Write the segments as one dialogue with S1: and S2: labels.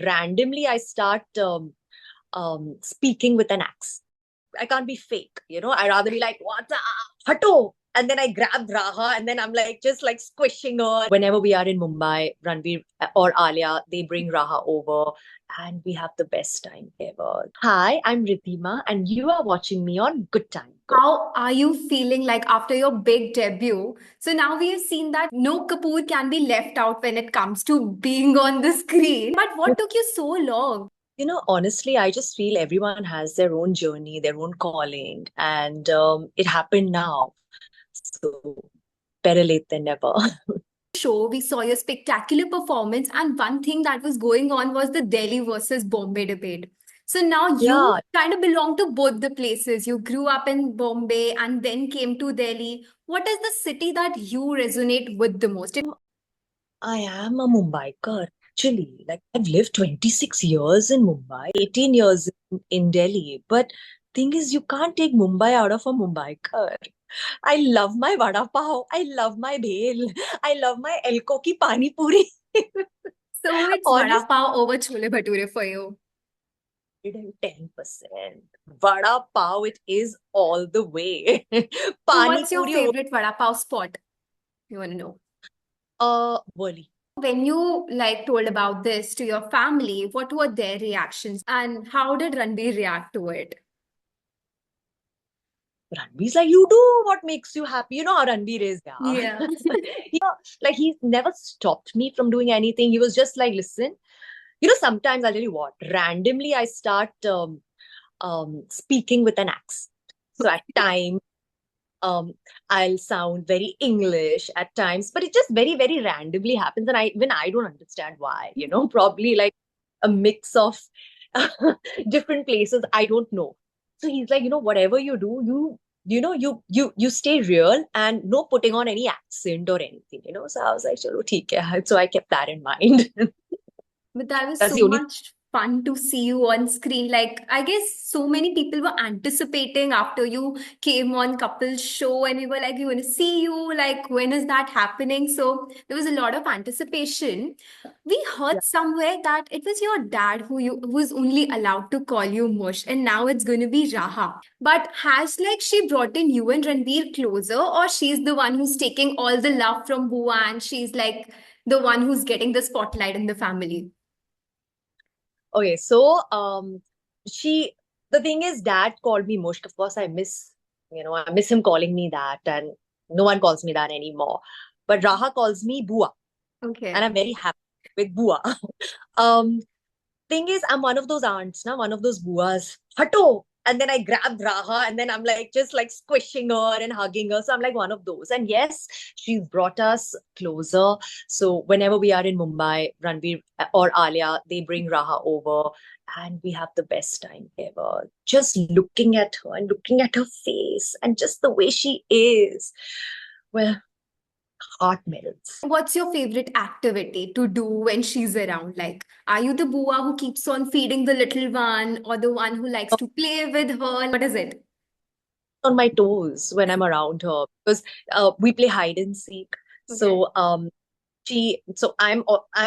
S1: randomly I start speaking with an accent. I can't be fake, I rather be like, what? Hato. And then I grab Raha and then I'm like, just like squishing her. Whenever we are in Mumbai, Ranbir or Alia, they bring Raha over and we have the best time ever. Hi, I'm Riddhima and you are watching me on Good Time.
S2: How are you feeling like after your big debut? So now we have seen that no Kapoor can be left out when it comes to being on the screen. But what took you so long?
S1: Honestly, I just feel everyone has their own journey, their own calling, and it happened now. So, better late than never.
S2: Show, we saw your spectacular performance, and one thing that was going on was the Delhi versus Bombay debate. So now you
S1: Yeah,
S2: kind of belong to both the places. You grew up in Bombay and then came to Delhi. What is the city that you resonate with the most?
S1: I am a Mumbaiker, actually. Like, I've lived 26 years in Mumbai, 18 years in Delhi. But thing is, you can't take Mumbai out of a Mumbaiker. I love my vada pav. I love my bhel. I love my elko ki pani puri.
S2: So it's
S1: Honestly,
S2: vada pav over chole bhature for you.
S1: 110%. Vada pav, it is all the way.
S2: So
S1: Pani
S2: what's your
S1: puri,
S2: favorite vada pav spot? You want to know.
S1: Wali.
S2: When you like told about this to your family, what were their reactions and how did Ranbir react to it?
S1: Ranbir's like, you do what makes you happy. You know how Ranbir is, yeah.
S2: Yeah.
S1: Like, he never stopped me from doing anything. He was just like, listen, sometimes I'll tell you what, randomly I start speaking with an accent. So at times, um, I'll sound very English at times, but it just very, very randomly happens. And I don't understand why, probably like a mix of different places. I don't know. So he's like, whatever you do, you stay real and no putting on any accent or anything. So I was like, chalo, theek hai. So I kept that in mind.
S2: But that was
S1: That's
S2: so
S1: the only.
S2: much fun to see you on screen. Like, I guess so many people were anticipating after you came on Couple's show and we were like, we want to see you. Like, when is that happening? So there was a lot of anticipation. We
S1: Yeah.
S2: heard somewhere that it was your dad who was only allowed to call you Mush, and now it's going to be Raha. But has like she brought in you and Ranbir closer, or she's the one who's taking all the love from Bua and she's like the one who's getting the spotlight in the family?
S1: Okay, so she the thing is, dad called me Mushk. Of course, I miss him calling me that, and no one calls me that anymore. But Raha calls me Bua, and
S2: Okay.
S1: I'm very happy with Bua. um, thing is, I'm one of those aunts, now one of those buas. Hato! And then I grab Raha and then I'm like just like squishing her and hugging her. So I'm like one of those. And yes, she's brought us closer. So whenever we are in Mumbai, Ranbir or Alia, they bring Raha over and we have the best time ever. Just looking at her and looking at her face and just the way she is. Well, heart melts.
S2: What's your favorite activity to do when she's around? Like, are you the bua who keeps on feeding the little one or the one who likes to play with her? What is it?
S1: On my toes when I'm around her because we play hide and seek.
S2: Okay.
S1: So I'm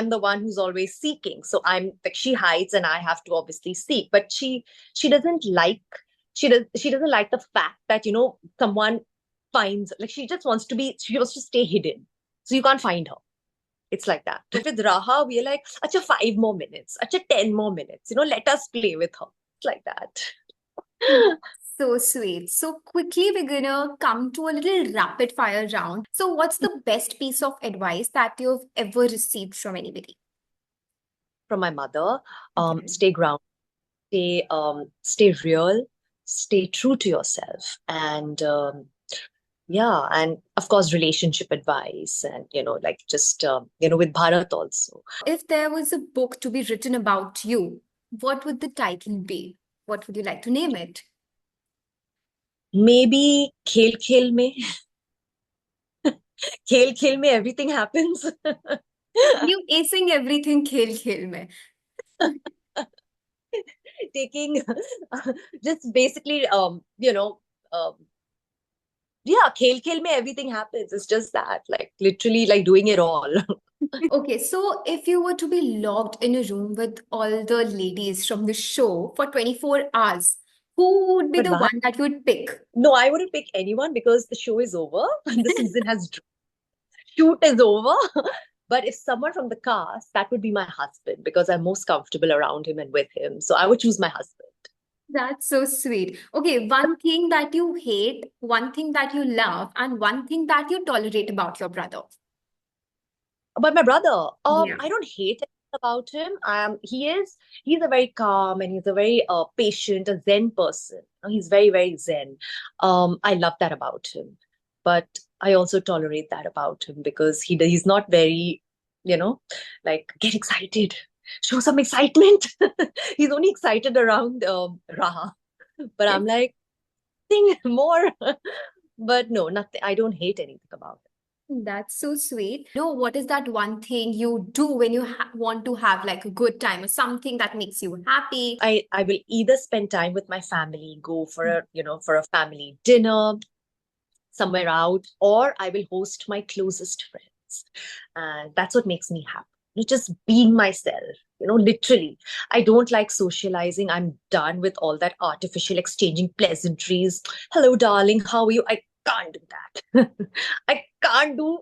S1: the one who's always seeking. So I'm like she hides and I have to obviously seek. But she doesn't like she doesn't like the fact that someone finds like she wants to stay hidden. So you can't find her. It's like that. But with Raha, we're like, acha 5 more minutes, acha 10 more minutes, let us play with her. It's like that.
S2: So sweet. So quickly, we're gonna come to a little rapid fire round. So, what's the best piece of advice that you've ever received from anybody?
S1: From my mother,
S2: Okay.
S1: stay grounded, stay real, stay true to yourself, and yeah, and of course relationship advice, and like just with Bharat also.
S2: If there was a book to be written about you, what would the title be? What would you like to name it?
S1: Maybe खेल खेल में खेल खेल में everything happens.
S2: You acing everything khel khel mein.
S1: Taking just basically um yeah, खेल खेल में everything happens. It's just that, like, literally like doing it all.
S2: Okay, so if you were to be locked in a room with all the ladies from the show for 24 hours, who would be
S1: But
S2: the
S1: why?
S2: one that you would pick?
S1: No, I wouldn't pick anyone because the show is over. The season has shoot is over. But if someone from the cast, that would be my husband because I'm most comfortable around him and with him. So I would choose my husband.
S2: That's so sweet. Okay, one thing that you hate, one thing that you love, and one thing that you tolerate about your brother.
S1: But my brother,
S2: Yeah.
S1: I don't hate anything about him. He's a very calm and he's a very patient, a Zen person. He's very, very Zen. I love that about him. But I also tolerate that about him because he's not very, you know, like get excited, show some excitement. He's only excited around Raha. But I'm like, think more. But no, nothing. I don't hate anything about it.
S2: That's so sweet. What is that one thing you do when you want to have like a good time or something that makes you happy?
S1: I will either spend time with my family, go for a family dinner somewhere out, or I will host my closest friends. And that's what makes me happy. Just being myself, literally. I don't like socializing. I'm done with all that artificial exchanging pleasantries. Hello, darling, how are you? I can't do that. I can't do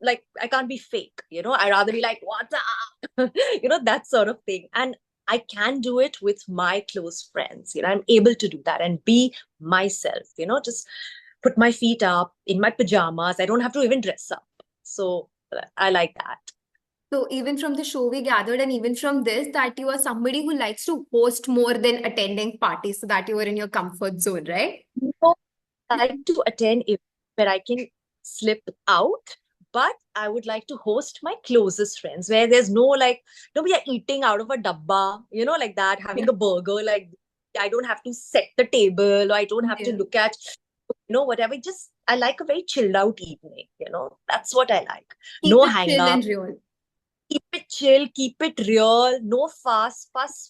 S1: like I can't be fake, I rather be like, what's up? That sort of thing. And I can do it with my close friends. I'm able to do that and be myself, just put my feet up in my pajamas. I don't have to even dress up. So I like that.
S2: So even from the show we gathered, and even from this, that you are somebody who likes to host more than attending parties, so that you are in your comfort zone, right?
S1: So I like to attend events where I can slip out, but I would like to host my closest friends where there's no like, we are eating out of a dabba, like that, having a burger. Like, I don't have to set the table or I don't have to
S2: Yeah.
S1: look at, whatever. Just, I like a very chilled out evening, that's what I like.
S2: Keep
S1: No
S2: it
S1: hang
S2: chill and
S1: up,
S2: real.
S1: keep it chill, keep it real, no fuss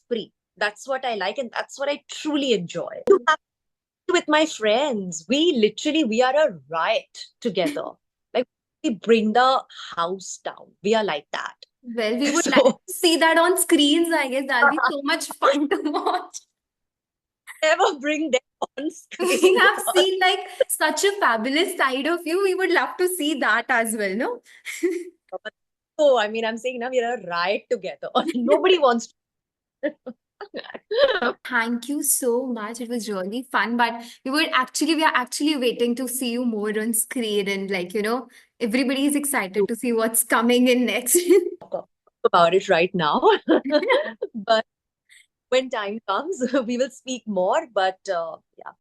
S1: free. That's what I like and that's what I truly enjoy. With my friends. We are a riot together. Like we bring the house down. We are like that.
S2: Well, we would like
S1: So
S2: to see that on screens. I guess that'll be so much fun to watch.
S1: never bring them on
S2: We
S1: screen
S2: have
S1: because
S2: seen like such a fabulous side of you. We would love to see that as well, no?
S1: so I mean I'm saying now we are a riot together. Nobody wants to.
S2: Thank you so much. It was really fun. But we are actually waiting to see you more on screen. And everybody is excited to see what's coming in next.
S1: Talk about it right now. But when time comes, we will speak more. But yeah,